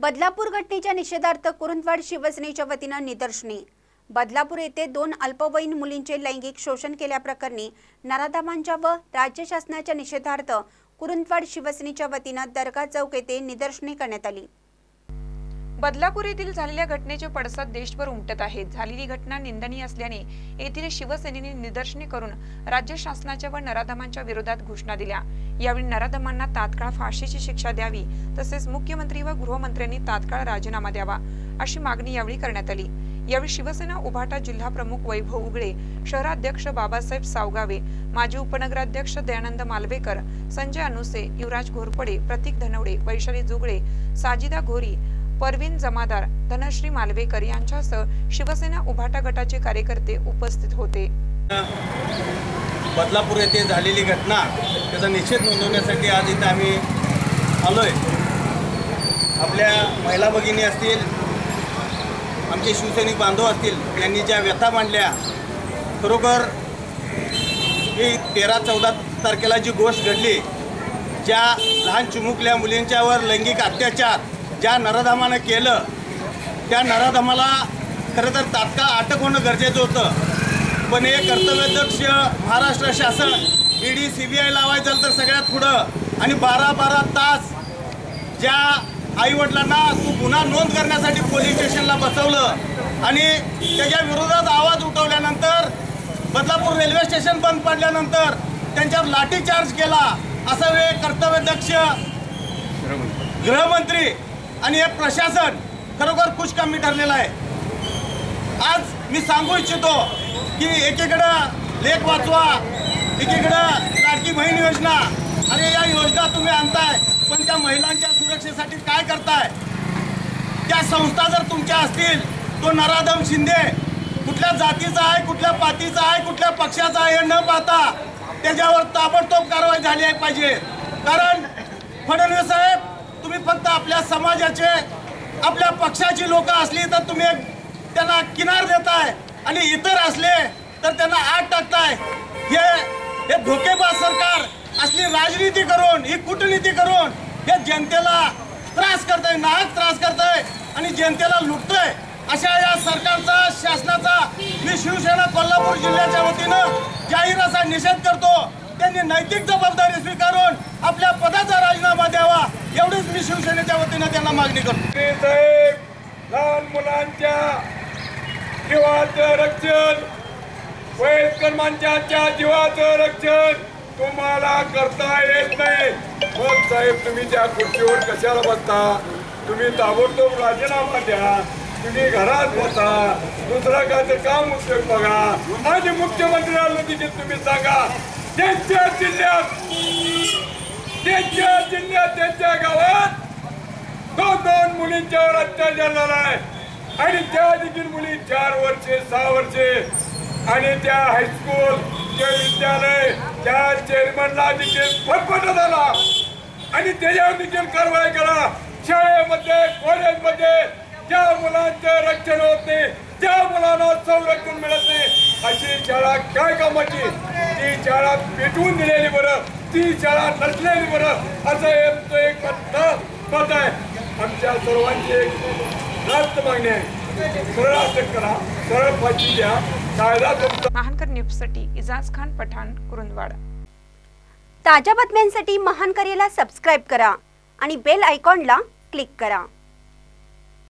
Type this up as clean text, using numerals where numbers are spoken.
बदलापूर घटनेच्या निषेधार्थ कुरुंदवाड शिवसेनेच्या वतीनं निदर्शने। बदलापूर येथे 2 अल्पवयीन मुलींचे लैंगिक शोषण केल्याप्रकरणी नराधमांच्या व राज्य शासनाच्या निषेधार्थ कुरुंदवाड शिवसेनेच्या वतीनं दर्गा चौक येथे निदर्शने करण्यात आली। बदलापूर येथील झालेल्या घटनेचे पडसाद देशभर उमटत आहेत। झालेली घटना निंदनीय असल्याने येथील शिवसेनेने निदर्शने करून राज्य शासनाच्या व नराधमांच्या विरोधात घोषणा दिल्या। यावेळी नराधमांना तात्काळ फाशीची शिक्षा द्यावी तसेच मुख्यमंत्री व गृहमंत्र्यांनी तात्काळ राजीनामा द्यावा अशी मागणी यावेळी करण्यात आली। यावेळी शिवसेना उभाटा जिल्हा प्रमुख वैभव उगळे, शहराध्यक्ष बाबासाहेब सावगावे, माजी उपनगराध्यक्ष दयानंद मालवेकर, संजय अनुसे, युवराज घोरपडे, प्रतीक धनवडे, वैशाली जुगळे, साजिदा घोरी, परवीन जमादार, धनश्री मालवेकर यांच्यासह शिवसेना उभाटा गटाचे कार्यकर्ते उपस्थित होते। बदलापूर येथे झालेली घटना त्याचा निषेध नोंदवण्यासाठी आज इथे आम्ही आलोय। आपल्या महिला भगिनी असतील, आमचे शिवसैनिक बांधव असतील, यांनी ज्या व्यथा मांडल्या, खरोखर ही 13-14 तारखेला जी गोष्ट घडली, ज्या लहान चिमुकल्या मुलींच्यावर लैंगिक अत्याचार ज्या नराधमानं केलं, त्या नराधमाला खरं तर तात्काळ अटक होणं गरजेचं होतं। पण हे कर्तव्यदक्ष महाराष्ट्र शासन ईडी CBI लावायचं तर सगळ्यात पुढं आणि 12-12 तास ज्या आईवडिलांना गुन्हा नोंद करण्यासाठी पोलीस स्टेशनला बसवलं आणि त्याच्या विरोधात आवाज उठवल्यानंतर बदलापूर रेल्वे स्टेशन बंद पडल्यानंतर त्यांच्यावर लाठीचार्ज केला, असा वेळ कर्तव्यदक्ष गृहमंत्री आणि हे प्रशासन खरोखर खुशकामी ठरलेलं आहे। आज मी सांगू इच्छितो की एकीकडं लेख वाचवा, एकीकडं लाडकी बहीण योजना, अरे या योजना तुम्ही आणताय पण त्या महिलांच्या सुरक्षेसाठी काय करताय? त्या संस्था जर तुमच्या असतील, तो नराधम शिंदे कुठल्या जातीचा आहे, कुठल्या पातीचा आहे, कुठल्या पक्षाचा आहे हे न पाहता त्याच्यावर ताबडतोब कारवाई झाली पाहिजे। कारण फडणवीस साहेब, तुम्ही फक्त आपल्या समाजाचे, आपल्या पक्षाची लोक असली तर तुम्ही त्यांना किनार देताय आणि इतर असले तर त्यांना आत टाकताय। हे धोकेबाज सरकार असली राजनीती करून, ही कूटनीती करून हे जनतेला त्रास करतंय, नाहक त्रास करतंय आणि जनतेला लुटतंय। अशा या सरकारचा, शासनाचा मी शिवसेना कोल्हापूर जिल्ह्याच्या वतीनं जाहीर असा निषेध करतो। त्यांनी नैतिक जबाबदारी स्वीकारून आपल्या पदाचा राजीनामा द्यावा, एवढीच मी शिवसेनेच्या वतीनं त्यांना मागणी करतो। साहेब, लहान मुलांच्या जीवाचं रक्षण, वयस्कर माणसांच्या जीवाचं रक्षण तुम्हाला करता येत नाही। मग साहेब, तुम्ही त्या खुर्चीवर कशाला बसता? तुम्ही ताबडतोब राजीनामा द्या, तुम्ही घरात बसा, दुसरा काय काम उद्योग बघा आणि मुख्यमंत्र्यांना देखील तुम्ही सांगा, त्यांच्या जिल्ह्यात, त्यांच्या गावात 2 मुलींच्यावर अत्याचार झाला आहे आणि त्या देखील मुली 4 वर्षे 6 वर्षे आणि त्या हायस्कूल, त्या विद्यालय, त्या चेअरमनला देखील फटफट झाला आणि त्याच्यावर देखील कारवाई करा। शाळेमध्ये, कॉलेजमध्ये ज्या मुलांचं रक्षण होत नाही, ज्या मुलांना संरक्षण मिळत नाही, अशी शाळा काय कामाची? ती शाळा पेटवून दिलेली बरं, ती शाळा नसलेली बरं, असं एक मत आहे। आमच्या सर्वांची एक रास्त मागणी आहे, सरळ अटक करा, सरळ फाशी द्या, कायदा तुमचा। महानकर न्यूजसाठी इजाज खान पठाण, कुरुंदवाड। ताज्या बातम्यांसाठी महानकरेला सबस्क्राइब करा आणि बेल आयकॉनला क्लिक करा।